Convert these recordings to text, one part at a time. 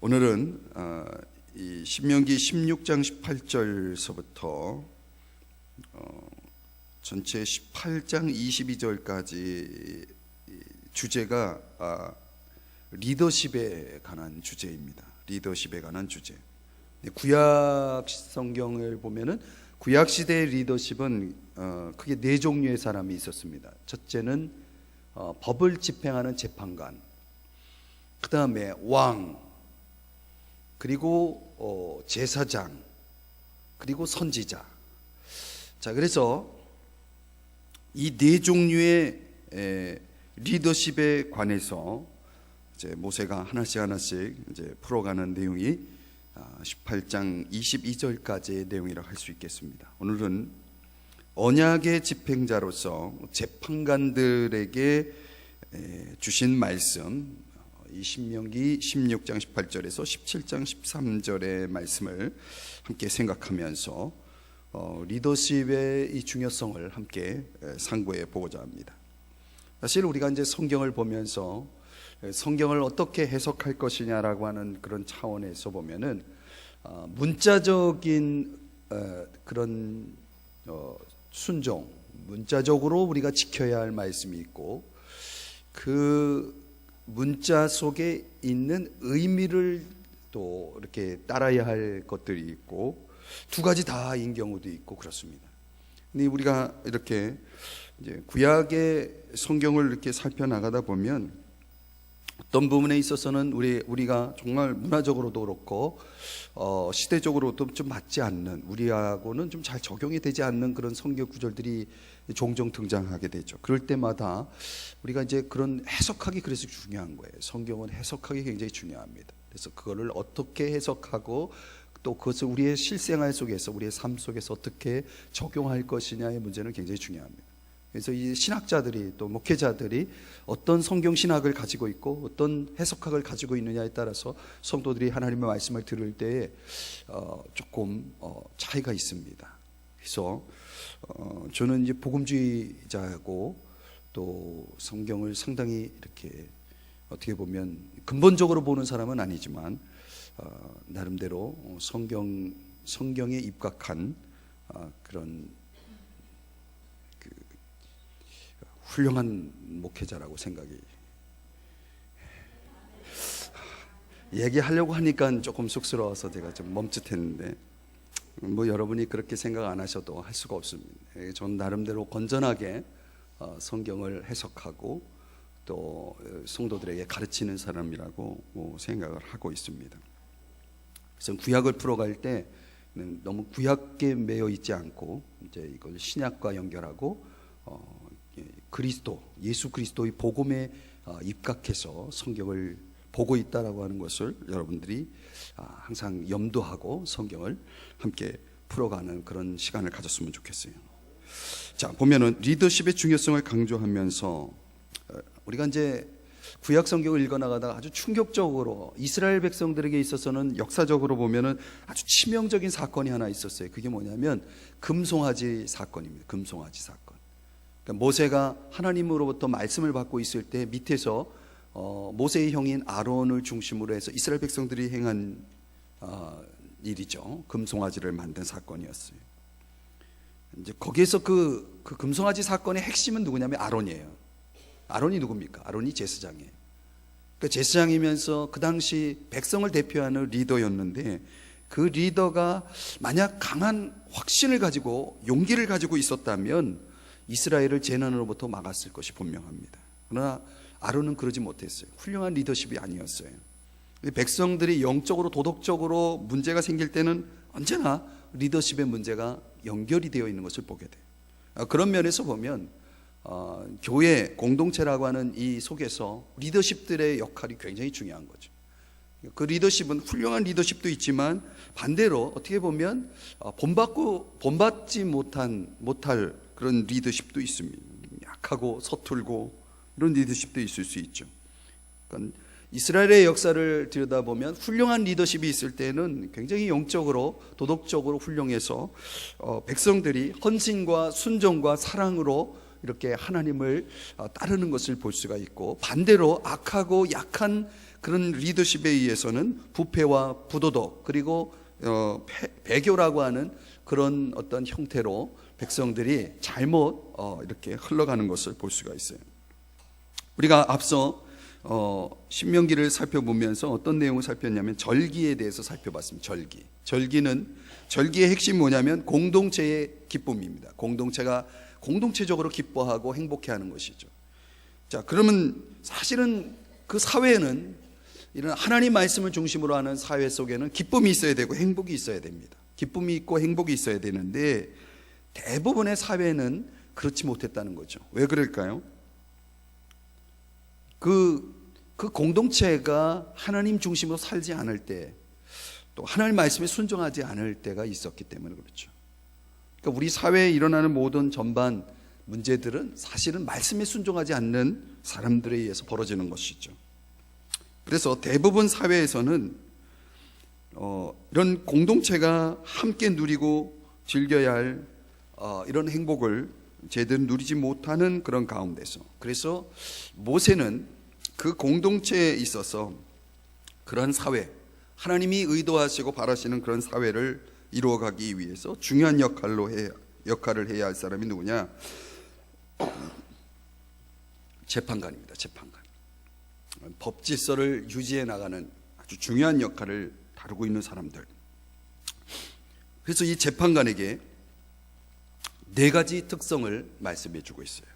오늘은 이 신명기 16장 18절서부터 전체 18장 22절까지 주제가 리더십에 관한 주제입니다. 리더십에 관한 주제. 구약 성경을 보면은 구약 시대의 리더십은 크게 네 종류의 사람이 있었습니다. 첫째는 법을 집행하는 재판관, 그 다음에 왕, 그리고 제사장, 그리고 선지자. 자, 그래서 이 네 종류의 리더십에 관해서 이제 모세가 하나씩 이제 풀어가는 내용이 18장 22절까지의 내용이라고 할 수 있겠습니다. 오늘은 언약의 집행자로서 재판관들에게 주신 말씀, 이 신명기 16장 18절에서 17장 13절의 말씀을 함께 생각하면서 리더십의 이 중요성을 함께 상고해 보고자 합니다. 사실 우리가 이제 성경을 보면서 성경을 어떻게 해석할 것이냐라고 하는 그런 차원에서 보면은 문자적인 그런 순종, 문자적으로 우리가 지켜야 할 말씀이 있고, 그 문자 속에 있는 의미를 또 이렇게 따라야 할 것들이 있고, 두 가지 다인 경우도 있고 그렇습니다. 근데 우리가 이렇게 이제 구약의 성경을 이렇게 살펴나가다 보면 어떤 부분에 있어서는 우리가 정말 문화적으로도 그렇고 시대적으로도 좀 맞지 않는, 우리하고는 좀 잘 적용이 되지 않는 그런 성경 구절들이 종종 등장하게 되죠. 그럴 때마다 우리가 이제 그런 해석하기, 그래서 중요한 거예요. 성경은 해석하기 굉장히 중요합니다. 그래서 그거를 어떻게 해석하고 또 그것을 우리의 실생활 속에서, 우리의 삶 속에서 어떻게 적용할 것이냐의 문제는 굉장히 중요합니다. 그래서 이 신학자들이, 또 목회자들이 어떤 성경 신학을 가지고 있고 어떤 해석학을 가지고 있느냐에 따라서 성도들이 하나님의 말씀을 들을 때에 조금 차이가 있습니다. 그래서 저는 이제 복음주의자고, 또 성경을 상당히 이렇게 어떻게 보면 근본적으로 보는 사람은 아니지만 나름대로 성경에 입각한 그런 훌륭한 목회자라고 생각이, 얘기하려고 하니까 조금 쑥스러워서 제가 좀 멈칫했는데, 뭐 여러분이 그렇게 생각 안 하셔도 할 수가 없습니다. 전 나름대로 건전하게 성경을 해석하고 또 성도들에게 가르치는 사람이라고 생각을 하고 있습니다. 그래서 구약을 풀어갈 때 너무 구약에 매여 있지 않고 이제 이걸 신약과 연결하고 그리스도, 예수 그리스도의 복음에 입각해서 성경을 보고 있다라고 하는 것을 여러분들이 항상 염두하고 성경을 함께 풀어가는 그런 시간을 가졌으면 좋겠어요. 자, 보면은 리더십의 중요성을 강조하면서 우리가 이제 구약 성경을 읽어나가다가 아주 충격적으로 이스라엘 백성들에게 있어서는 역사적으로 보면은 아주 치명적인 사건이 하나 있었어요. 그게 뭐냐면 금송아지 사건입니다. 금송아지 사건. 그러니까 모세가 하나님으로부터 말씀을 받고 있을 때 밑에서 모세의 형인 아론을 중심으로 해서 이스라엘 백성들이 행한 일이죠. 금송아지를 만든 사건이었어요. 이제 거기에서 그 금송아지 사건의 핵심은 누구냐면 아론이에요. 아론이 누굽니까? 아론이 제사장이에요. 그러니까 제사장이면서 그 당시 백성을 대표하는 리더였는데, 그 리더가 만약 강한 확신을 가지고 용기를 가지고 있었다면 이스라엘을 재난으로부터 막았을 것이 분명합니다. 그러나 아론은 그러지 못했어요. 훌륭한 리더십이 아니었어요. 백성들이 영적으로, 도덕적으로 문제가 생길 때는 언제나 리더십의 문제가 연결이 되어 있는 것을 보게 돼요. 그런 면에서 보면 교회 공동체라고 하는 이 속에서 리더십들의 역할이 굉장히 중요한 거죠. 그 리더십은 훌륭한 리더십도 있지만 반대로 어떻게 보면 본받지 못할 그런 리더십도 있습니다. 약하고 서툴고 이런 리더십도 있을 수 있죠. 그러니까 이스라엘의 역사를 들여다보면 훌륭한 리더십이 있을 때는 굉장히 영적으로, 도덕적으로 훌륭해서 백성들이 헌신과 순종과 사랑으로 이렇게 하나님을 따르는 것을 볼 수가 있고, 반대로 악하고 약한 그런 리더십에 의해서는 부패와 부도덕 그리고 배교라고 하는 그런 어떤 형태로 백성들이 잘못 이렇게 흘러가는 것을 볼 수가 있어요. 우리가 앞서 신명기를 살펴보면서 어떤 내용을 살폈냐면 절기에 대해서 살펴봤습니다. 절기의 핵심이 뭐냐면 공동체의 기쁨입니다. 공동체가 공동체적으로 기뻐하고 행복해하는 것이죠. 자, 그러면 사실은 그 사회에는 이런 하나님 말씀을 중심으로 하는 사회 속에는 기쁨이 있어야 되고 행복이 있어야 됩니다. 기쁨이 있고 행복이 있어야 되는데 대부분의 사회는 그렇지 못했다는 거죠. 왜 그럴까요? 그 공동체가 하나님 중심으로 살지 않을 때, 또 하나님 말씀에 순종하지 않을 때가 있었기 때문에 그렇죠. 그러니까 우리 사회에 일어나는 모든 전반 문제들은 사실은 말씀에 순종하지 않는 사람들에 의해서 벌어지는 것이죠. 그래서 대부분 사회에서는 이런 공동체가 함께 누리고 즐겨야 할 이런 행복을 제대로 누리지 못하는 그런 가운데서, 그래서 모세는 그 공동체에 있어서 그런 사회, 하나님이 의도하시고 바라시는 그런 사회를 이루어가기 위해서 중요한 역할을 해야 할 사람이 누구냐? 재판관입니다. 재판관. 법 질서를 유지해 나가는 아주 중요한 역할을 다루고 있는 사람들. 그래서 이 재판관에게 4가지 특성을 말씀해 주고 있어요.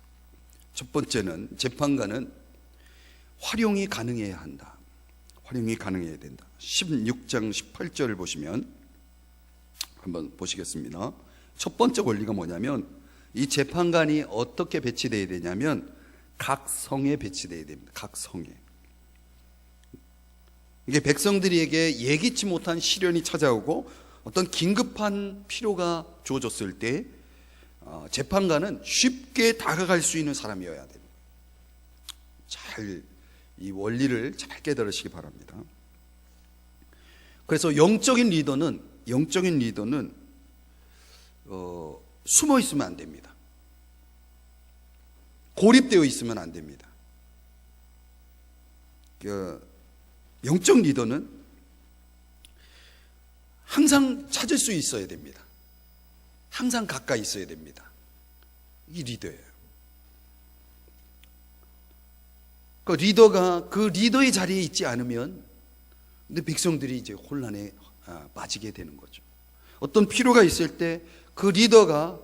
첫 번째는 재판관은 활용이 가능해야 한다. 활용이 가능해야 된다. 16장 18절을 보시면 한번 보시겠습니다. 첫 번째 원리가 뭐냐면 이 재판관이 어떻게 배치되어야 되냐면 각 성에 배치되어야 됩니다. 각 성에. 이게 백성들에게 예기치 못한 시련이 찾아오고 어떤 긴급한 필요가 주어졌을 때 재판관은 쉽게 다가갈 수 있는 사람이어야 됩니다. 이 원리를 잘 깨달으시기 바랍니다. 그래서 영적인 리더는 숨어 있으면 안 됩니다. 고립되어 있으면 안 됩니다. 영적 리더는 항상 찾을 수 있어야 됩니다. 항상 가까이 있어야 됩니다. 이게 리더예요. 그 리더가 그 리더의 자리에 있지 않으면 근데 백성들이 이제 혼란에 빠지게 되는 거죠. 어떤 필요가 있을 때 그 리더가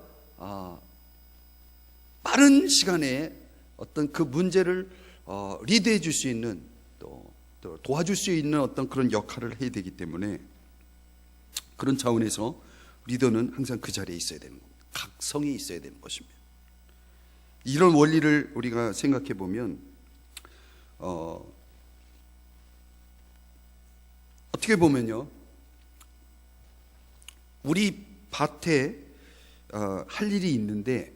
빠른 시간에 어떤 그 문제를 리드해 줄 수 있는 또 도와줄 수 있는 어떤 그런 역할을 해야 되기 때문에 그런 차원에서 리더는 항상 그 자리에 있어야 되는 겁니다. 각성이 있어야 되는 것입니다. 이런 원리를 우리가 생각해 보면 어떻게 보면요, 우리 밭에 할 일이 있는데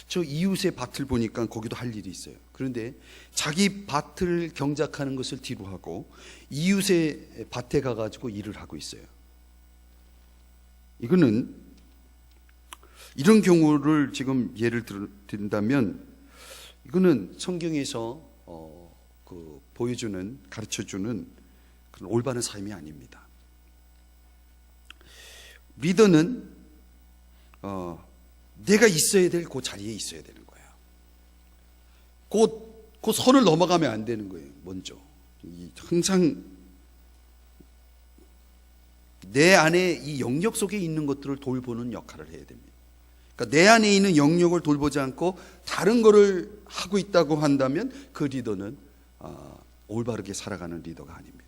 저 이웃의 밭을 보니까 거기도 할 일이 있어요. 그런데 자기 밭을 경작하는 것을 뒤로 하고 이웃의 밭에 가가지고 일을 하고 있어요. 이거는 이런 경우를 지금 예를 든다면 이거는 성경에서 보여주는, 가르쳐주는 그런 올바른 삶이 아닙니다. 리더는 내가 있어야 될 그 자리에 있어야 되는 거예요. 그 선을 넘어가면 안 되는 거예요. 먼저 항상 내 안에 이 영역 속에 있는 것들을 돌보는 역할을 해야 됩니다. 그러니까 내 안에 있는 영역을 돌보지 않고 다른 거를 하고 있다고 한다면 그 리더는 올바르게 살아가는 리더가 아닙니다.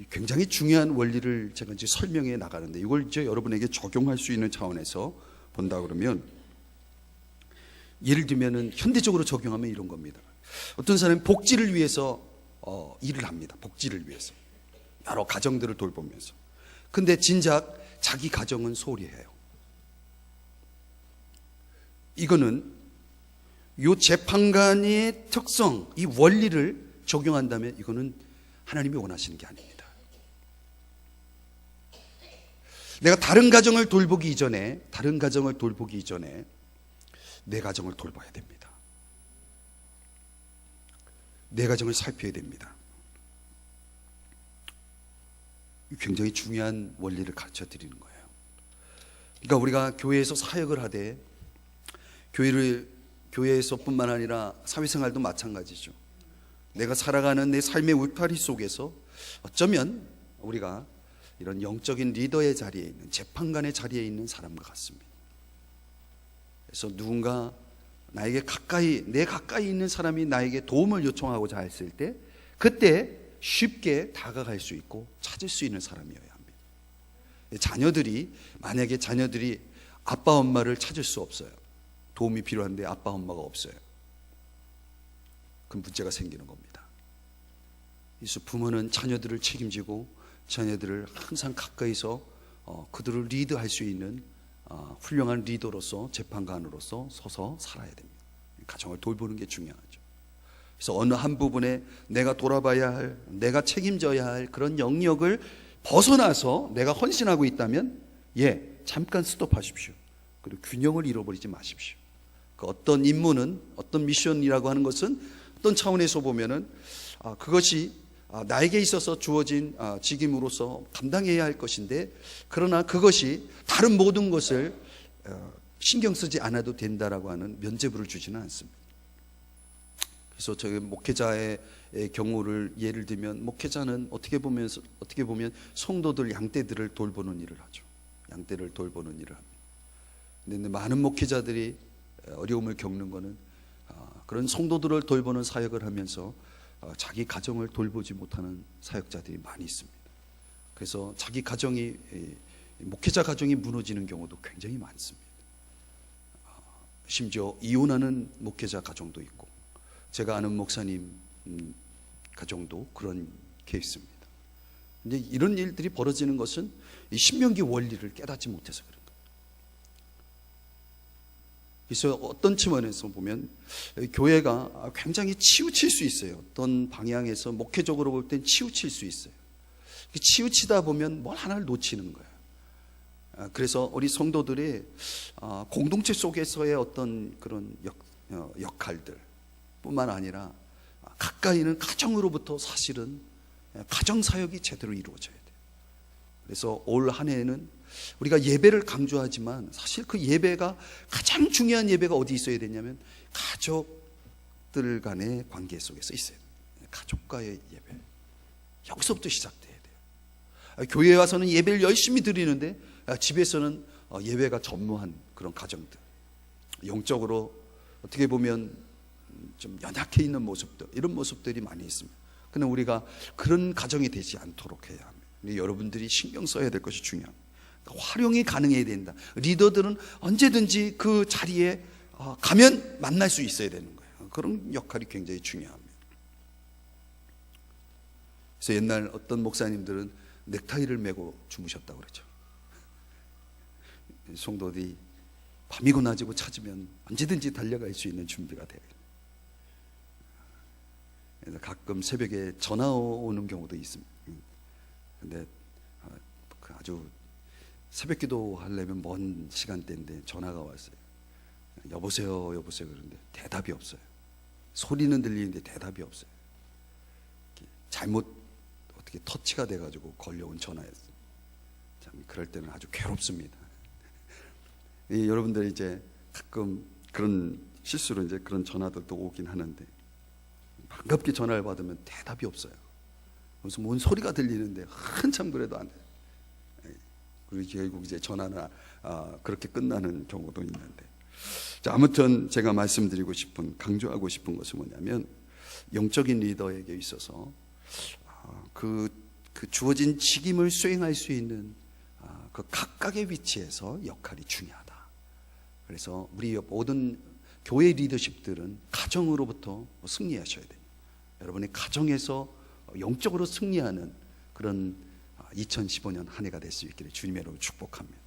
굉장히 중요한 원리를 제가 이제 설명해 나가는데 이걸 이제 여러분에게 적용할 수 있는 차원에서 본다 그러면 예를 들면은 현대적으로 적용하면 이런 겁니다. 어떤 사람이 복지를 위해서 일을 합니다. 복지를 위해서 여러 가정들을 돌보면서. 근데 진작 자기 가정은 소홀히 해요. 이거는 이 재판관의 특성, 이 원리를 적용한다면 이거는 하나님이 원하시는 게 아닙니다. 내가 다른 가정을 돌보기 이전에 내 가정을 돌봐야 됩니다. 내 가정을 살펴야 됩니다. 굉장히 중요한 원리를 가르쳐 드리는 거예요. 그러니까 우리가 교회에서 사역을 하되 교회에서뿐만 아니라 사회생활도 마찬가지죠. 내가 살아가는 내 삶의 울타리 속에서 어쩌면 우리가 이런 영적인 리더의 자리에 있는, 재판관의 자리에 있는 사람과 같습니다. 그래서 누군가 나에게 내 가까이 있는 사람이 나에게 도움을 요청하고자 했을 때 그때 쉽게 다가갈 수 있고 찾을 수 있는 사람이어야 합니다. 만약에 자녀들이 아빠 엄마를 찾을 수 없어요. 도움이 필요한데 아빠 엄마가 없어요. 그럼 문제가 생기는 겁니다. 그래서 부모는 자녀들을 책임지고 자녀들을 항상 가까이서 그들을 리드할 수 있는 훌륭한 리더로서, 재판관으로서 서서 살아야 됩니다. 가정을 돌보는 게 중요하죠. 그래서 어느 한 부분에 내가 돌아봐야 할, 내가 책임져야 할 그런 영역을 벗어나서 내가 헌신하고 있다면 잠깐 스톱하십시오. 그리고 균형을 잃어버리지 마십시오. 그 어떤 임무는, 어떤 미션이라고 하는 것은 어떤 차원에서 보면은 그것이 나에게 있어서 주어진 직임으로서 감당해야 할 것인데, 그러나 그것이 다른 모든 것을 신경 쓰지 않아도 된다라고 하는 면죄부를 주지는 않습니다. 그래서 저희 목회자의 경우를 예를 들면, 목회자는 어떻게 보면 성도들, 양떼들을 돌보는 일을 하죠. 양떼를 돌보는 일을 합니다. 근데 많은 목회자들이 어려움을 겪는 것은 그런 성도들을 돌보는 사역을 하면서 자기 가정을 돌보지 못하는 사역자들이 많이 있습니다. 그래서 자기 가정이, 목회자 가정이 무너지는 경우도 굉장히 많습니다. 심지어 이혼하는 목회자 가정도 있고, 제가 아는 목사님 가정도 그런 케이스입니다. 근데 이런 일들이 벌어지는 것은 이 신명기 원리를 깨닫지 못해서 그런 거예요. 그래서 어떤 측면에서 보면 교회가 굉장히 치우칠 수 있어요. 어떤 방향에서 목회적으로 볼 땐 치우칠 수 있어요. 치우치다 보면 뭘 하나를 놓치는 거예요. 그래서 우리 성도들이 공동체 속에서의 어떤 그런 역할들 뿐만 아니라 가까이는 가정으로부터 사실은 가정사역이 제대로 이루어져야 돼요. 그래서 올 한 해는 우리가 예배를 강조하지만 사실 그 예배가, 가장 중요한 예배가 어디 있어야 되냐면 가족들 간의 관계 속에서 있어요. 가족과의 예배, 여기서부터 시작돼야 돼요. 교회에 와서는 예배를 열심히 드리는데 집에서는 예배가 전무한 그런 가정들, 영적으로 어떻게 보면 좀 연약해 있는 모습들, 이런 모습들이 많이 있습니다. 그러나 우리가 그런 가정이 되지 않도록 해야 합니다. 여러분들이 신경 써야 될 것이 중요합니다. 활용이 가능해야 된다. 리더들은 언제든지 그 자리에 가면 만날 수 있어야 되는 거예요. 그런 역할이 굉장히 중요합니다. 그래서 옛날 어떤 목사님들은 넥타이를 메고 주무셨다고 그러죠. 성도들이 밤이고 낮이고 찾으면 언제든지 달려갈 수 있는 준비가 돼요. 그래서 가끔 새벽에 전화 오는 경우도 있습니다. 근데 아주 새벽 기도 하려면 먼 시간대인데 전화가 왔어요. 여보세요 그러는데 대답이 없어요. 소리는 들리는데 대답이 없어요. 잘못 어떻게 터치가 돼가지고 걸려온 전화였어요. 참 그럴 때는 아주 괴롭습니다. 여러분들 이제 가끔 그런 실수로 이제 그런 전화들도 오긴 하는데, 반갑게 전화를 받으면 대답이 없어요. 그래서 뭔 소리가 들리는데 한참 그래도 안 돼요. 그리고 결국 이제 전화나 그렇게 끝나는 경우도 있는데, 자, 아무튼 제가 말씀드리고 싶은, 강조하고 싶은 것은 뭐냐면, 영적인 리더에게 있어서 그 주어진 직임을 수행할 수 있는 그 각각의 위치에서 역할이 중요하다. 그래서 우리 모든 교회 리더십들은 가정으로부터 승리하셔야 돼요. 여러분의 가정에서 영적으로 승리하는 그런 2015년 한 해가 될 수 있기를 주님의 이름으로 축복합니다.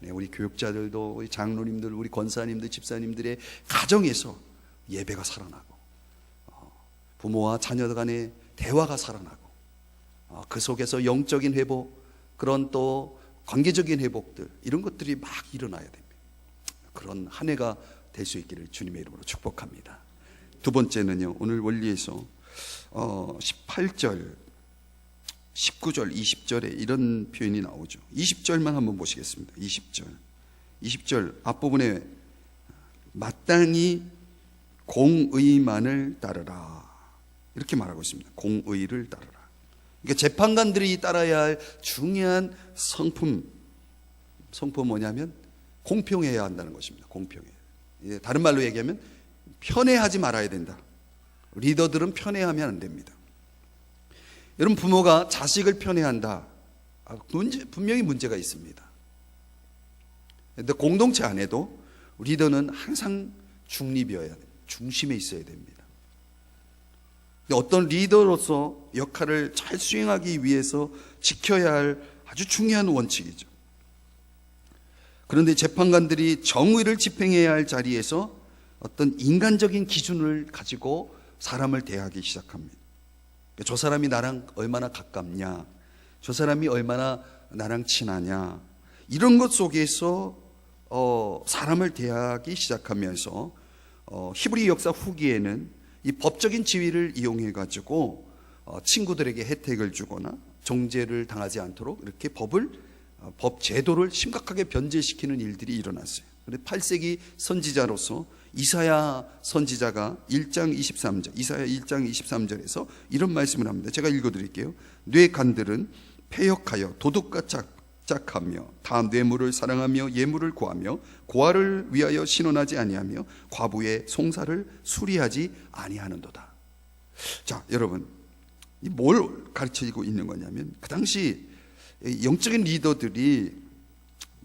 네, 우리 교육자들도, 우리 장로님들, 우리 권사님들, 집사님들의 가정에서 예배가 살아나고, 부모와 자녀 간의 대화가 살아나고, 그 속에서 영적인 회복, 그런 또 관계적인 회복들, 이런 것들이 막 일어나야 됩니다. 그런 한 해가 될 수 있기를 주님의 이름으로 축복합니다. 두 번째는요, 오늘 원리에서 18절 19절, 20절에 이런 표현이 나오죠. 20절만 한번 보시겠습니다. 20절 앞부분에 마땅히 공의만을 따르라 이렇게 말하고 있습니다. 공의를 따르라. 그러니까 재판관들이 따라야 할 중요한 성품은 뭐냐면 공평해야 한다는 것입니다. 공평해. 다른 말로 얘기하면 편애하지 말아야 된다. 리더들은 편애하면 안 됩니다. 여러분, 부모가 자식을 편애한다. 분명히 문제가 있습니다. 그런데 공동체 안에도 리더는 항상 중립이어야 돼요. 중심에 있어야 됩니다. 어떤 리더로서 역할을 잘 수행하기 위해서 지켜야 할 아주 중요한 원칙이죠. 그런데 재판관들이 정의를 집행해야 할 자리에서 어떤 인간적인 기준을 가지고 사람을 대하기 시작합니다. 저 사람이 나랑 얼마나 가깝냐, 저 사람이 얼마나 나랑 친하냐, 이런 것 속에서 사람을 대하기 시작하면서 히브리 역사 후기에는 이 법적인 지위를 이용해 가지고 친구들에게 혜택을 주거나 정죄를 당하지 않도록 이렇게 법 제도를 심각하게 변제시키는 일들이 일어났어요. 그런데 8세기 선지자로서 이사야 선지자가 1장 23절, 이사야 1장 23절에서 이런 말씀을 합니다. 제가 읽어드릴게요. 뇌간들은 패역하여 도둑과 짝하며 다 뇌물을 사랑하며 예물을 구하며 고아를 위하여 신원하지 아니하며 과부의 송사를 수리하지 아니하는도다. 자, 여러분, 뭘 가르치고 있는 거냐면 그 당시 영적인 리더들이,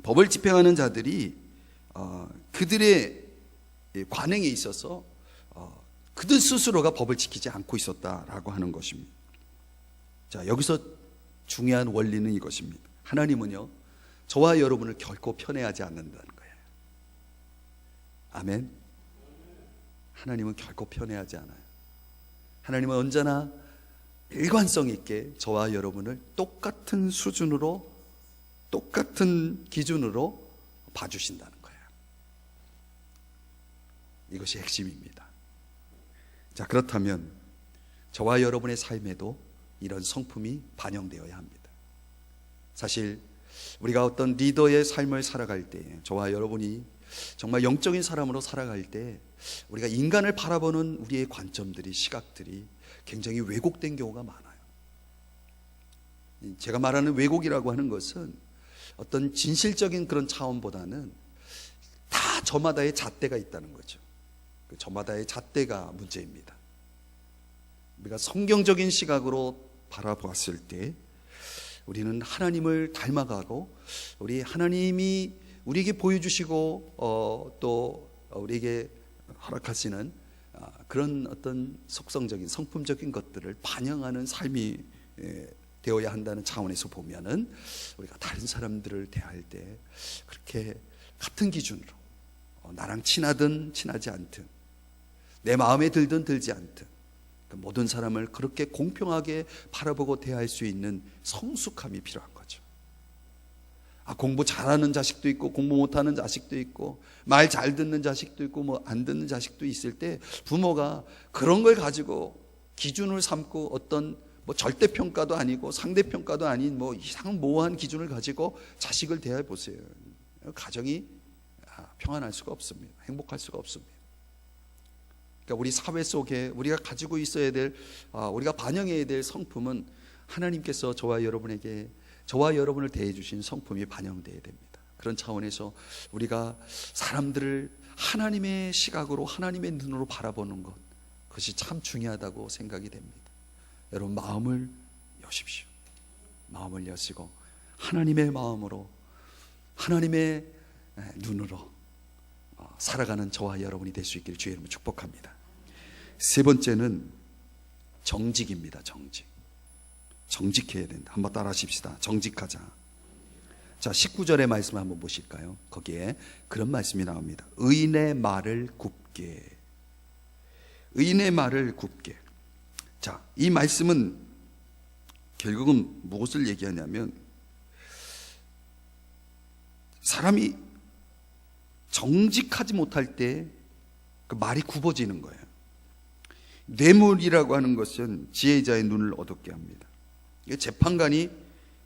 법을 집행하는 자들이 그들의 관행에 있어서 그들 스스로가 법을 지키지 않고 있었다라고 하는 것입니다. 자, 여기서 중요한 원리는 이것입니다. 하나님은요, 저와 여러분을 결코 편애하지 않는다는 거예요. 아멘. 하나님은 결코 편애하지 않아요. 하나님은 언제나 일관성 있게 저와 여러분을 똑같은 수준으로, 똑같은 기준으로 봐주신다는 거예요. 이것이 핵심입니다. 자, 그렇다면 저와 여러분의 삶에도 이런 성품이 반영되어야 합니다. 사실 우리가 어떤 리더의 삶을 살아갈 때, 저와 여러분이 정말 영적인 사람으로 살아갈 때 우리가 인간을 바라보는 우리의 관점들이, 시각들이 굉장히 왜곡된 경우가 많아요. 제가 말하는 왜곡이라고 하는 것은 어떤 진실적인 그런 차원보다는 다 저마다의 잣대가 있다는 거죠. 그 저마다의 잣대가 문제입니다. 우리가 성경적인 시각으로 바라보았을 때 우리는 하나님을 닮아가고, 우리 하나님이 우리에게 보여주시고 또 우리에게 허락하시는 그런 어떤 속성적인, 성품적인 것들을 반영하는 삶이 되어야 한다는 차원에서 보면은 우리가 다른 사람들을 대할 때 그렇게 같은 기준으로, 나랑 친하든 친하지 않든, 내 마음에 들든 들지 않든 모든 사람을 그렇게 공평하게 바라보고 대할 수 있는 성숙함이 필요한 거죠. 공부 잘하는 자식도 있고 공부 못하는 자식도 있고 말 잘 듣는 자식도 있고 뭐 안 듣는 자식도 있을 때 부모가 그런 걸 가지고 기준을 삼고 어떤 뭐 절대평가도 아니고 상대평가도 아닌 뭐 이상한 모호한 기준을 가지고 자식을 대해 보세요. 가정이 평안할 수가 없습니다. 행복할 수가 없습니다. 그러니까 우리 사회 속에 우리가 가지고 있어야 될, 우리가 반영해야 될 성품은 하나님께서 저와 여러분에게, 저와 여러분을 대해 주신 성품이 반영되어야 됩니다. 그런 차원에서 우리가 사람들을 하나님의 시각으로, 하나님의 눈으로 바라보는 것, 그것이 참 중요하다고 생각이 됩니다. 여러분, 마음을 여십시오. 마음을 여시고 하나님의 마음으로, 하나님의 눈으로 살아가는 저와 여러분이 될 수 있기를 주의 이름으로 축복합니다. 세 번째는 정직입니다. 정직해야 된다. 한번 따라 하십시다. 정직하자. 자, 19절의 말씀 한번 보실까요? 거기에 그런 말씀이 나옵니다. 의인의 말을 굽게. 의인의 말을 굽게. 자, 이 말씀은 결국은 무엇을 얘기하냐면, 사람이 정직하지 못할 때 그 말이 굽어지는 거예요. 뇌물이라고 하는 것은 지혜자의 눈을 어둡게 합니다. 재판관이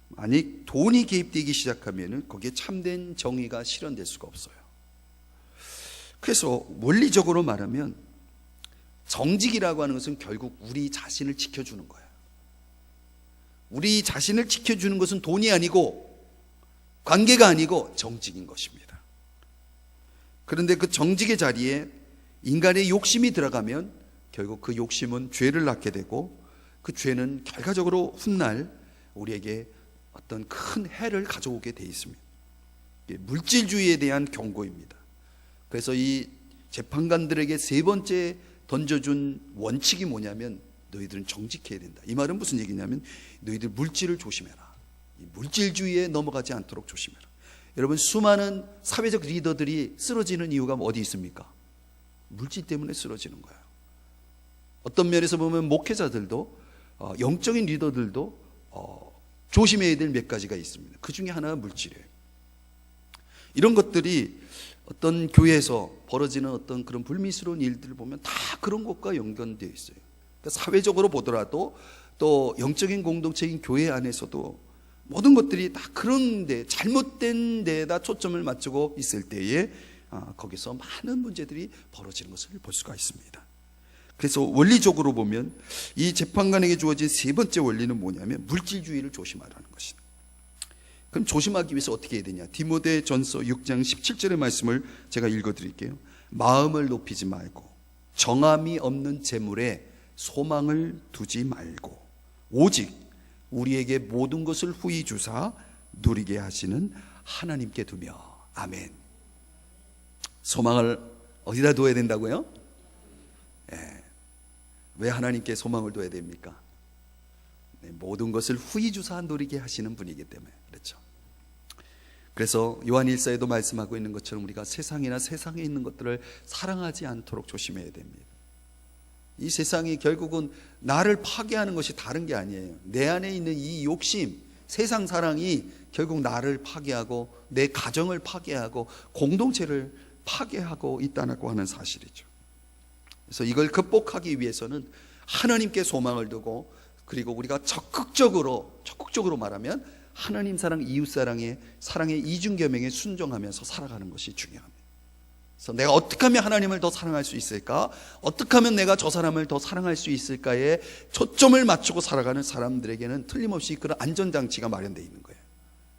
만약 돈이 개입되기 시작하면 거기에 참된 정의가 실현될 수가 없어요. 그래서 원리적으로 말하면 정직이라고 하는 것은 결국 우리 자신을 지켜주는 거예요. 우리 자신을 지켜주는 것은 돈이 아니고 관계가 아니고 정직인 것입니다. 그런데 그 정직의 자리에 인간의 욕심이 들어가면 결국 그 욕심은 죄를 낳게 되고 그 죄는 결과적으로 훗날 우리에게 어떤 큰 해를 가져오게 돼 있습니다. 물질주의에 대한 경고입니다. 그래서 이 재판관들에게 세 번째 던져준 원칙이 뭐냐면 너희들은 정직해야 된다. 이 말은 무슨 얘기냐면 너희들 물질을 조심해라. 물질주의에 넘어가지 않도록 조심해라. 여러분, 수많은 사회적 리더들이 쓰러지는 이유가 어디 있습니까? 물질 때문에 쓰러지는 거예요. 어떤 면에서 보면 목회자들도 영적인 리더들도 조심해야 될 몇 가지가 있습니다. 그 중에 하나가 물질이에요. 이런 것들이 어떤 교회에서 벌어지는 어떤 그런 불미스러운 일들을 보면 다 그런 것과 연관되어 있어요. 그러니까 사회적으로 보더라도 또 영적인 공동체인 교회 안에서도 모든 것들이 다 그런데 잘못된 데에다 초점을 맞추고 있을 때에 거기서 많은 문제들이 벌어지는 것을 볼 수가 있습니다. 그래서 원리적으로 보면 이 재판관에게 주어진 세 번째 원리는 뭐냐면 물질주의를 조심하라는 것이다. 그럼 조심하기 위해서 어떻게 해야 되냐? 디모데전서 6장 17절의 말씀을 제가 읽어드릴게요. 마음을 높이지 말고 정함이 없는 재물에 소망을 두지 말고 오직 우리에게 모든 것을 후히 주사 누리게 하시는 하나님께 두며. 아멘. 소망을 어디다 둬야 된다고요? 왜 하나님께 소망을 둬야 됩니까? 모든 것을 후히 주사 누리게 하시는 분이기 때문에 그렇죠. 그래서 요한 1서에도 말씀하고 있는 것처럼 우리가 세상이나 세상에 있는 것들을 사랑하지 않도록 조심해야 됩니다. 이 세상이 결국은 나를 파괴하는 것이 다른 게 아니에요. 내 안에 있는 이 욕심, 세상 사랑이 결국 나를 파괴하고 내 가정을 파괴하고 공동체를 파괴하고 있다고 하는 사실이죠. 그래서 이걸 극복하기 위해서는 하나님께 소망을 두고, 그리고 우리가 적극적으로 말하면 하나님 사랑, 이웃 사랑의 이중계명에 순종하면서 살아가는 것이 중요합니다. 그래서 내가 어떻게 하면 하나님을 더 사랑할 수 있을까? 어떻게 하면 내가 저 사람을 더 사랑할 수 있을까에 초점을 맞추고 살아가는 사람들에게는 틀림없이 그런 안전장치가 마련되어 있는 거예요.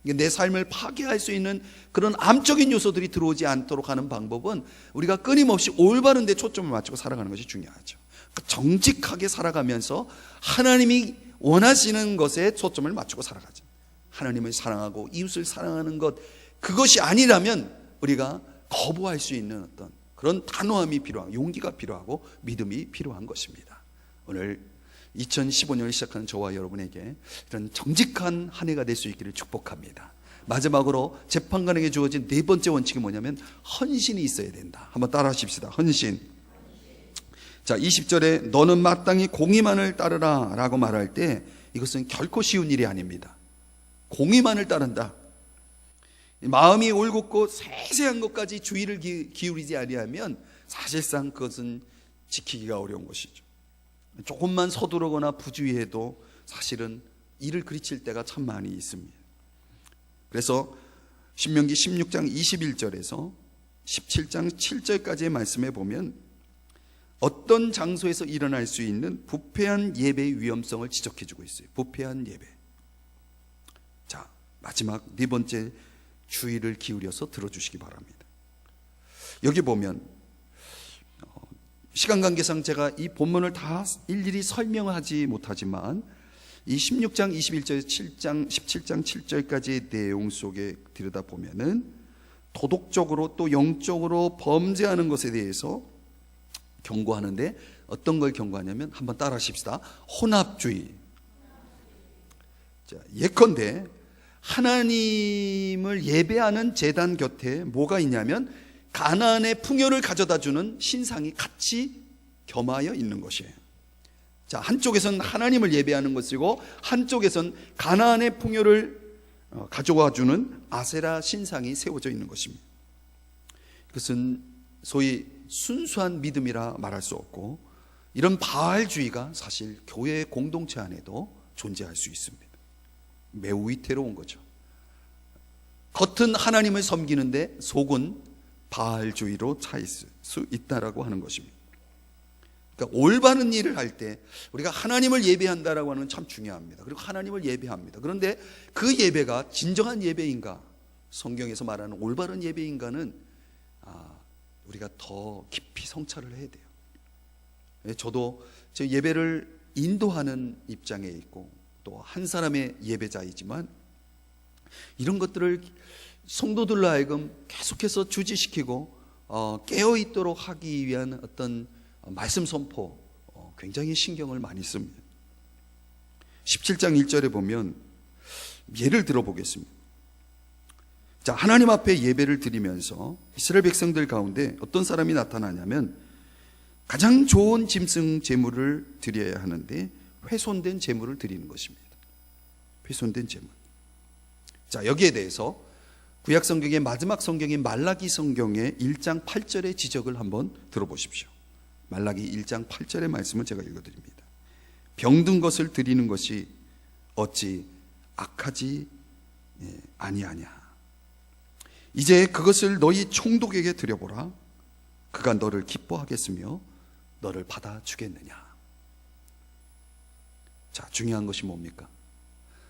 내 삶을 파괴할 수 있는 그런 암적인 요소들이 들어오지 않도록 하는 방법은 우리가 끊임없이 올바른 데 초점을 맞추고 살아가는 것이 중요하죠. 정직하게 살아가면서 하나님이 원하시는 것에 초점을 맞추고 살아가죠. 하나님을 사랑하고 이웃을 사랑하는 것, 그것이 아니라면 우리가 거부할 수 있는 어떤 그런 단호함이 필요하고 용기가 필요하고 믿음이 필요한 것입니다. 오늘 2015년을 시작하는 저와 여러분에게 이런 정직한 한 해가 될 수 있기를 축복합니다. 마지막으로 재판관에게 주어진 네 번째 원칙이 뭐냐면 헌신이 있어야 된다. 한번 따라 하십시다. 헌신. 자, 20절에 너는 마땅히 공의만을 따르라 라고 말할 때 이것은 결코 쉬운 일이 아닙니다. 공의만을 따른다. 마음이 올곧고 세세한 것까지 주의를 기울이지 아니하면 사실상 그것은 지키기가 어려운 것이죠. 조금만 서두르거나 부주의해도 사실은 일을 그르칠 때가 참 많이 있습니다. 그래서 신명기 16장 21절에서 17장 7절까지의 말씀에 보면 어떤 장소에서 일어날 수 있는 부패한 예배의 위험성을 지적해주고 있어요. 부패한 예배. 자, 마지막 네 번째 주의를 기울여서 들어주시기 바랍니다. 여기 보면 시간 관계상 제가 이 본문을 다 일일이 설명하지 못하지만 이 16장 21절 17장 7절까지의 내용 속에 들여다보면은 도덕적으로 또 영적으로 범죄하는 것에 대해서 경고하는데 어떤 걸 경고하냐면 한번 따라 하십시다. 혼합주의. 자, 예컨대 하나님을 예배하는 제단 곁에 뭐가 있냐면 가나안의 풍요를 가져다주는 신상이 같이 겸하여 있는 것이에요. 자, 한쪽에선 하나님을 예배하는 것이고 한쪽에선 가나안의 풍요를 가져와주는 아세라 신상이 세워져 있는 것입니다. 그것은 소위 순수한 믿음이라 말할 수 없고 이런 바알주의가 사실 교회 공동체 안에도 존재할 수 있습니다. 매우 위태로운 거죠. 겉은 하나님을 섬기는데 속은 바알주의로 차 있을 수 있다라고 하는 것입니다. 그러니까 올바른 일을 할 때 우리가 하나님을 예배한다라고 하는 건 참 중요합니다. 그리고 하나님을 예배합니다. 그런데 그 예배가 진정한 예배인가, 성경에서 말하는 올바른 예배인가는 우리가 더 깊이 성찰을 해야 돼요. 저도 제 예배를 인도하는 입장에 있고 또 한 사람의 예배자이지만 이런 것들을 성도들로 하여금 계속해서 주지시키고 깨어있도록 하기 위한 어떤 말씀 선포, 굉장히 신경을 많이 씁니다. 17장 1절에 보면 예를 들어보겠습니다. 자, 하나님 앞에 예배를 드리면서 이스라엘 백성들 가운데 어떤 사람이 나타나냐면 가장 좋은 짐승 제물을 드려야 하는데 훼손된 제물을 드리는 것입니다. 훼손된 제물. 자, 여기에 대해서 구약 성경의 마지막 성경인 말라기 성경의 1장 8절의 지적을 한번 들어보십시오. 말라기 1장 8절의 말씀을 제가 읽어드립니다. 병든 것을 드리는 것이 어찌 악하지 아니하냐. 이제 그것을 너희 총독에게 드려보라. 그가 너를 기뻐하겠으며 너를 받아주겠느냐. 자, 중요한 것이 뭡니까?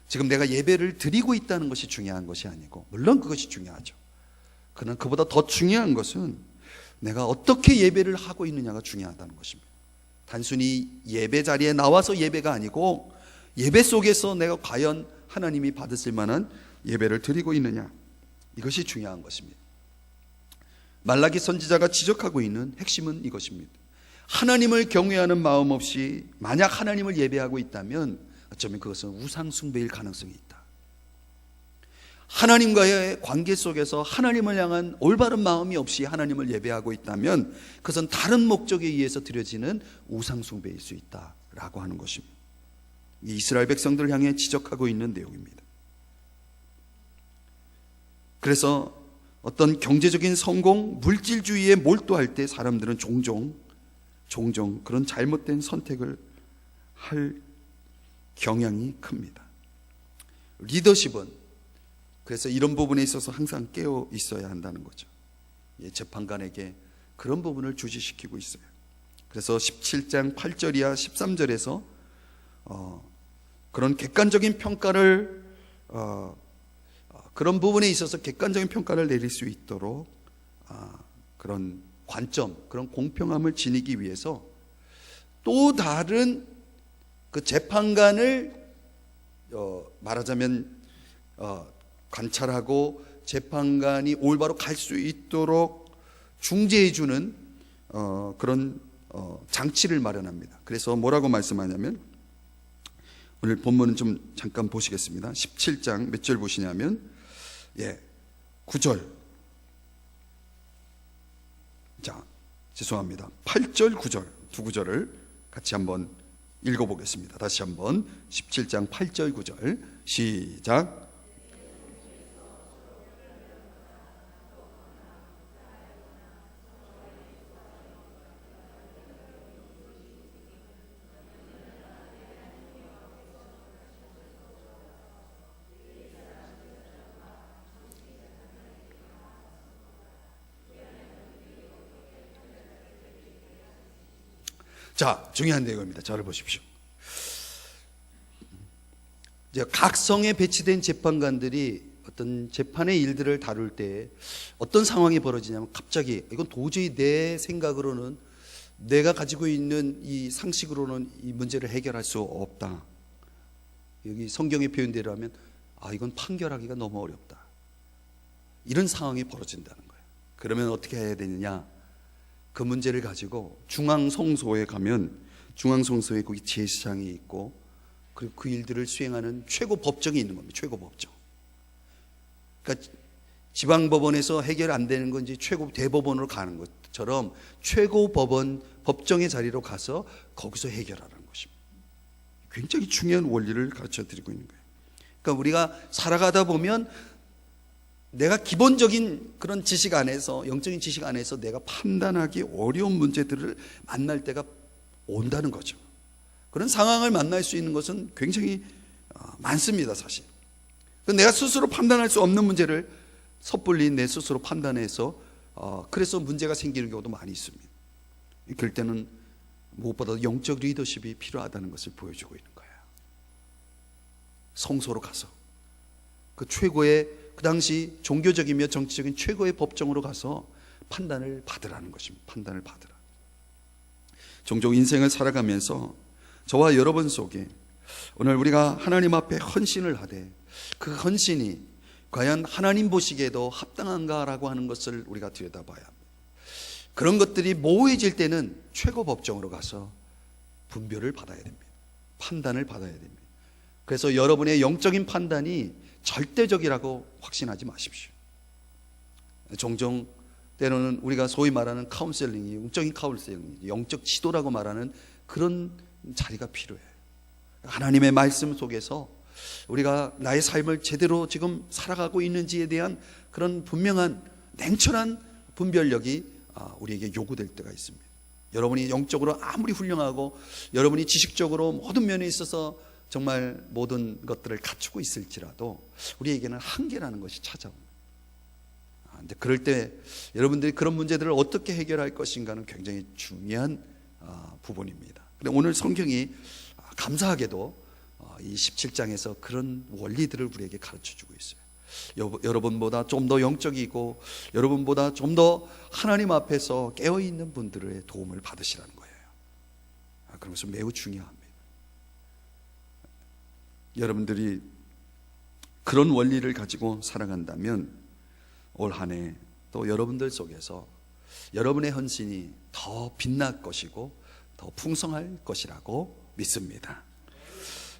지금 내가 예배를 드리고 있다는 것이 중요한 것이 아니고, 물론 그것이 중요하죠. 그러나 그보다 더 중요한 것은 내가 어떻게 예배를 하고 있느냐가 중요하다는 것입니다. 단순히 예배 자리에 나와서 예배가 아니고 예배 속에서 내가 과연 하나님이 받으실 만한 예배를 드리고 있느냐, 이것이 중요한 것입니다. 말라기 선지자가 지적하고 있는 핵심은 이것입니다. 하나님을 경외하는 마음 없이 만약 하나님을 예배하고 있다면 어쩌면 그것은 우상 숭배일 가능성이 있다. 하나님과의 관계 속에서 하나님을 향한 올바른 마음이 없이 하나님을 예배하고 있다면 그것은 다른 목적에 의해서 드려지는 우상 숭배일 수 있다라고 하는 것입니다. 이스라엘 백성들을 향해 지적하고 있는 내용입니다. 그래서 어떤 경제적인 성공, 물질주의에 몰두할 때 사람들은 종종 그런 잘못된 선택을 할 경향이 큽니다. 리더십은 그래서 이런 부분에 있어서 항상 깨어 있어야 한다는 거죠. 재판관에게 그런 부분을 주지시키고 있어요. 그래서 17장 8절이야 13절에서 그런 객관적인 평가를 그런 부분에 있어서 객관적인 평가를 내릴 수 있도록 그런 관점, 그런 공평함을 지니기 위해서 또 다른 그 재판관을 말하자면 관찰하고 재판관이 올바로 갈 수 있도록 중재해주는 그런 장치를 마련합니다. 그래서 뭐라고 말씀하냐면 오늘 본문은 좀 잠깐 보시겠습니다. 17장 몇 절 보시냐면 9절. 자, 죄송합니다. 8절, 9절 두 구절을 같이 한번 읽어보겠습니다. 다시 한번 17장 8절, 9절 시작. 자, 중요한 내용입니다. 저를 보십시오. 이제 각 성에 배치된 재판관들이 어떤 재판의 일들을 다룰 때 어떤 상황이 벌어지냐면 갑자기 이건 도저히 내 생각으로는 내가 가지고 있는 이 상식으로는 이 문제를 해결할 수 없다. 여기 성경의 표현대로 하면 이건 판결하기가 너무 어렵다. 이런 상황이 벌어진다는 거예요. 그러면 어떻게 해야 되느냐? 그 문제를 가지고 중앙성소에 가면 중앙성소에 거기 제사장이 있고 그리고 그 일들을 수행하는 최고 법정이 있는 겁니다. 최고 법정. 그러니까 지방법원에서 해결 안 되는 건 이제 최고 대법원으로 가는 것처럼 최고 법원 법정의 자리로 가서 거기서 해결하라는 것입니다. 굉장히 중요한 원리를 가르쳐 드리고 있는 거예요. 그러니까 우리가 살아가다 보면 내가 기본적인 그런 지식 안에서, 영적인 지식 안에서 내가 판단하기 어려운 문제들을 만날 때가 온다는 거죠. 그런 상황을 만날 수 있는 것은 굉장히 많습니다, 사실. 내가 스스로 판단할 수 없는 문제를 섣불리 내 스스로 판단해서 그래서 문제가 생기는 경우도 많이 있습니다. 그럴 때는 무엇보다도 영적 리더십이 필요하다는 것을 보여주고 있는 거예요. 성소로 가서 그 최고의, 그 당시 종교적이며 정치적인 최고의 법정으로 가서 판단을 받으라는 것입니다. 판단을 받으라. 종종 인생을 살아가면서 저와 여러분 속에 오늘 우리가 하나님 앞에 헌신을 하되 그 헌신이 과연 하나님 보시기에도 합당한가라고 하는 것을 우리가 들여다봐야 합니다. 그런 것들이 모호해질 때는 최고 법정으로 가서 분별을 받아야 됩니다. 판단을 받아야 됩니다. 그래서 여러분의 영적인 판단이 절대적이라고 확신하지 마십시오. 종종 때로는 우리가 소위 말하는 카운셀링이 영적인 카운셀링, 영적 지도라고 말하는 그런 자리가 필요해요. 하나님의 말씀 속에서 우리가 나의 삶을 제대로 지금 살아가고 있는지에 대한 그런 분명한 냉철한 분별력이 우리에게 요구될 때가 있습니다. 여러분이 영적으로 아무리 훌륭하고 여러분이 지식적으로 모든 면에 있어서 정말 모든 것들을 갖추고 있을지라도 우리에게는 한계라는 것이 찾아옵니다. 근데 그럴 때 여러분들이 그런 문제들을 어떻게 해결할 것인가는 굉장히 중요한 부분입니다. 근데 오늘 성경이 감사하게도 이 17장에서 그런 원리들을 우리에게 가르쳐주고 있어요. 여러분보다 좀 더 영적이고 여러분보다 좀 더 하나님 앞에서 깨어있는 분들의 도움을 받으시라는 거예요. 그런 것은 매우 중요합니다. 여러분들이 그런 원리를 가지고 살아간다면 올 한 해 또 여러분들 속에서 여러분의 헌신이 더 빛날 것이고 더 풍성할 것이라고 믿습니다.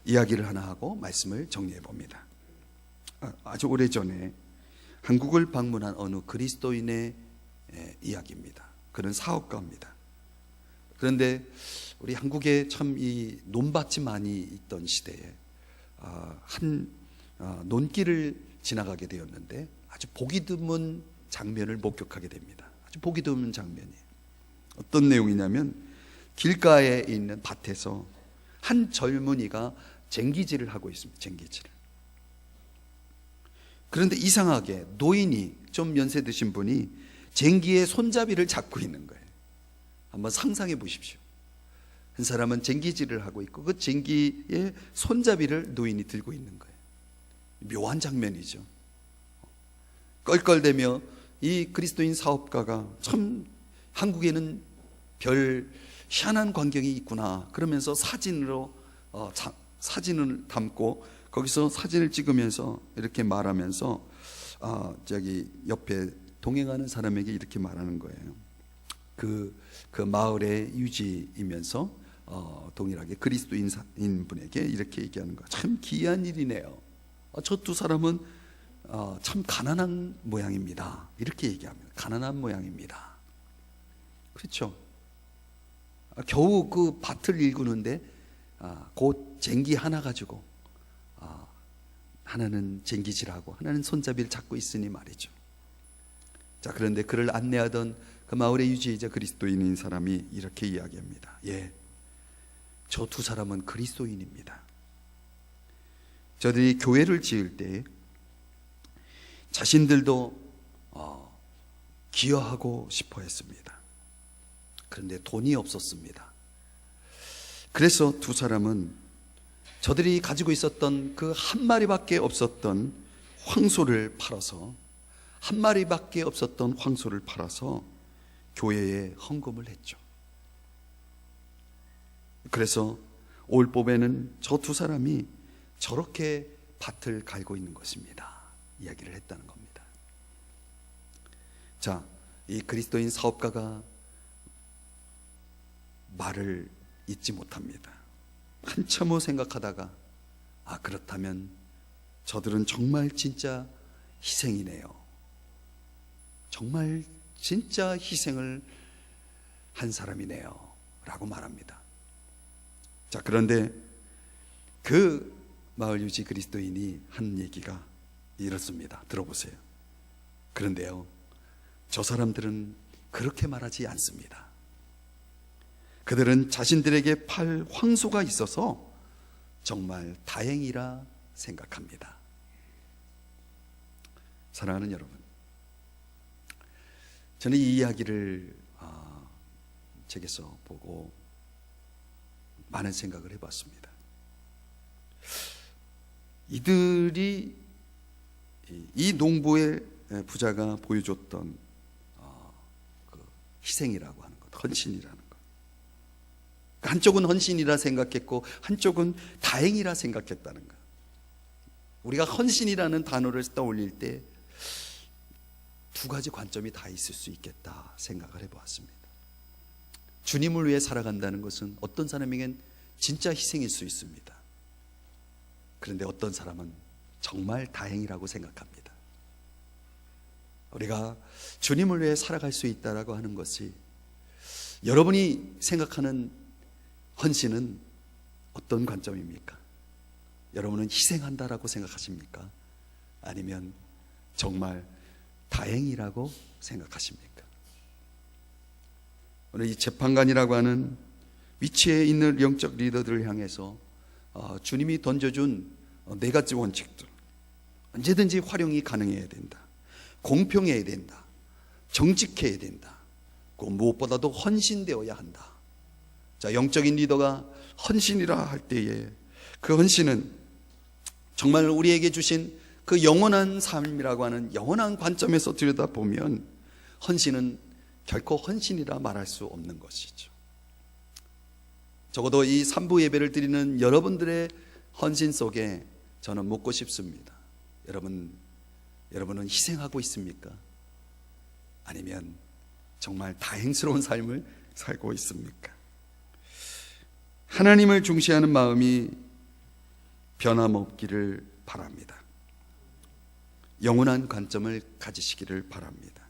이야기를 하나 하고 말씀을 정리해 봅니다. 아주 오래전에 한국을 방문한 어느 그리스도인의 이야기입니다. 그는 사업가입니다. 그런데 우리 한국에 참 이 논밭이 많이 있던 시대에 한 논길을 지나가게 되었는데 아주 보기 드문 장면을 목격하게 됩니다. 아주 보기 드문 장면이에요. 어떤 내용이냐면 길가에 있는 밭에서 한 젊은이가 쟁기질을 하고 있습니다. 쟁기질을. 그런데 이상하게 노인이 좀 연세 드신 분이 쟁기의 손잡이를 잡고 있는 거예요. 한번 상상해 보십시오. 한 사람은 쟁기질을 하고 있고 그 쟁기의 손잡이를 노인이 들고 있는 거예요. 묘한 장면이죠. 껄껄대며 이 그리스도인 사업가가 참 한국에는 별 희한한 광경이 있구나 그러면서 사진으로 사진을 담고 거기서 사진을 찍으면서 이렇게 말하면서 저기 옆에 동행하는 사람에게 이렇게 말하는 거예요. 그 마을의 유지이면서 동일하게 그리스도인 분에게 이렇게 얘기하는 거예요. 참 기이한 일이네요. 저 두 사람은 참 가난한 모양입니다. 이렇게 얘기합니다. 가난한 모양입니다. 그렇죠. 겨우 그 밭을 일구는데 그 쟁기 하나 가지고 하나는 쟁기질하고 하나는 손잡이를 잡고 있으니 말이죠. 자, 그런데 그를 안내하던 그 마을의 유지이자 그리스도인인 사람이 이렇게 이야기합니다. 예, 저 두 사람은 그리스도인입니다. 저들이 교회를 지을 때 자신들도 기여하고 싶어 했습니다. 그런데 돈이 없었습니다. 그래서 두 사람은 저들이 가지고 있었던 그 한 마리밖에 없었던 황소를 팔아서 한 마리밖에 없었던 황소를 팔아서 교회에 헌금을 했죠. 그래서 올 봄에는 저 두 사람이 저렇게 밭을 갈고 있는 것입니다. 이야기를 했다는 겁니다. 자, 이 그리스도인 사업가가 말을 잊지 못합니다. 한참 후 생각하다가 그렇다면 저들은 정말 진짜 희생이네요. 정말 진짜 희생을 한 사람이네요 라고 말합니다. 자, 그런데 그 마을 유지 그리스도인이 한 얘기가 이렇습니다. 들어보세요. 그런데요, 저 사람들은 그렇게 말하지 않습니다. 그들은 자신들에게 팔 황소가 있어서 정말 다행이라 생각합니다. 사랑하는 여러분, 저는 이 이야기를 책에서 보고 많은 생각을 해봤습니다. 이들이 이 농부의 부자가 보여줬던 그 희생이라고 하는 것, 헌신이라는 것. 한쪽은 헌신이라 생각했고 한쪽은 다행이라 생각했다는 것. 우리가 헌신이라는 단어를 떠올릴 때 두 가지 관점이 다 있을 수 있겠다 생각을 해보았습니다. 주님을 위해 살아간다는 것은 어떤 사람에겐 진짜 희생일 수 있습니다. 그런데 어떤 사람은 정말 다행이라고 생각합니다. 우리가 주님을 위해 살아갈 수 있다라고 하는 것이, 여러분이 생각하는 헌신은 어떤 관점입니까? 여러분은 희생한다라고 생각하십니까? 아니면 정말 다행이라고 생각하십니까? 오늘 이 재판관이라고 하는 위치에 있는 영적 리더들을 향해서 주님이 던져준 네 가지 원칙들, 언제든지 활용이 가능해야 된다, 공평해야 된다, 정직해야 된다, 무엇보다도 헌신되어야 한다. 자, 영적인 리더가 헌신이라 할 때에 그 헌신은 정말 우리에게 주신 그 영원한 삶이라고 하는 영원한 관점에서 들여다보면 헌신은 결코 헌신이라 말할 수 없는 것이죠. 적어도 이 3부 예배를 드리는 여러분들의 헌신 속에 저는 묻고 싶습니다. 여러분은 희생하고 있습니까? 아니면 정말 다행스러운 삶을 살고 있습니까? 하나님을 중시하는 마음이 변함없기를 바랍니다. 영원한 관점을 가지시기를 바랍니다.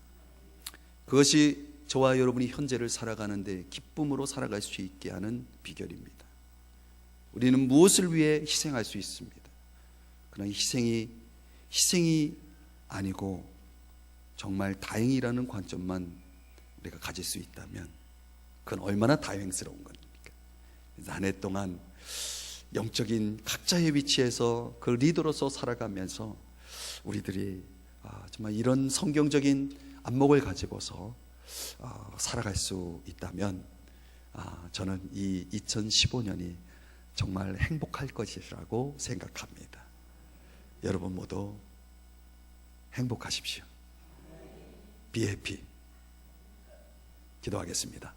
그것이 저와 여러분이 현재를 살아가는데 기쁨으로 살아갈 수 있게 하는 비결입니다. 우리는 무엇을 위해 희생할 수 있습니다. 그러나 희생이 아니고 정말 다행이라는 관점만 우리가 가질 수 있다면 그건 얼마나 다행스러운 겁니까? 그래서 한 해 동안 영적인 각자의 위치에서 그 리더로서 살아가면서 우리들이 정말 이런 성경적인 안목을 가지고서 살아갈 수 있다면 저는 이 2015년이 정말 행복할 것이라고 생각합니다. 여러분 모두 행복하십시오. Be happy. 기도하겠습니다.